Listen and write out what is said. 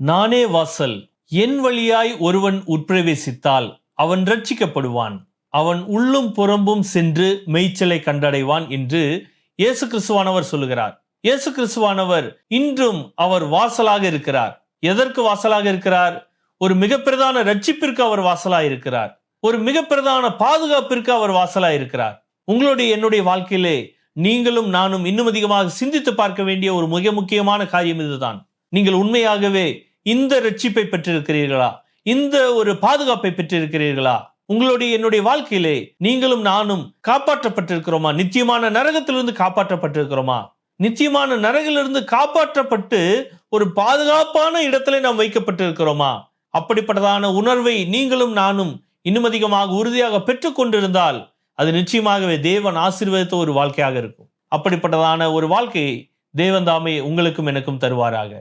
நானே வாசல். என் வழியாய் ஒருவன் உட்பிரவேசித்தால் அவன் ரட்சிக்கப்படுவான். அவன் உள்ளும் புறம்பும் சென்று மேய்ச்சலை கண்டடைவான் என்று இயேசு கிறிஸ்துவானவர் சொல்லுகிறார். இயேசு கிறிஸ்துவானவர் இன்றும் அவர் வாசலாக இருக்கிறார். எதற்கு வாசலாக இருக்கிறார்? ஒரு மிக பிரதான ரட்சிப்பிற்கு அவர் வாசலாக இருக்கிறார். ஒரு மிக பிரதான பாதுகாப்பிற்கு அவர் வாசலாக இருக்கிறார். உங்களுடைய என்னுடைய வாழ்க்கையிலே நீங்களும் நானும் இன்னும் அதிகமாக சிந்தித்து பார்க்க வேண்டிய ஒரு மிக முக்கியமான காரியம் இதுதான். நீங்கள் உண்மையாகவே இந்த ரட்சிப்பை பெற்றிருக்கிறீர்களா? இந்த ஒரு பாதுகாப்பை பெற்றிருக்கிறீர்களா? உங்களுடைய என்னுடைய வாழ்க்கையிலே நீங்களும் நானும் காப்பாற்றப்பட்டிருக்கிறோமா? நிச்சயமான நரகத்திலிருந்து காப்பாற்றப்பட்டிருக்கிறோமா? நிச்சயமான நரகிலிருந்து காப்பாற்றப்பட்டு ஒரு பாதுகாப்பான இடத்துல நாம் வைக்கப்பட்டிருக்கிறோமா? அப்படிப்பட்டதான உணர்வை நீங்களும் நானும் இன்னும் அதிகமாக உறுதியாக பெற்றுக் கொண்டிருந்தால் அது நிச்சயமாகவே தேவன் ஆசீர்வதித்த ஒரு வாழ்க்கையாக இருக்கும். அப்படிப்பட்டதான ஒரு வாழ்க்கையை தேவன் தாமே உங்களுக்கும் எனக்கும் தருவாராக.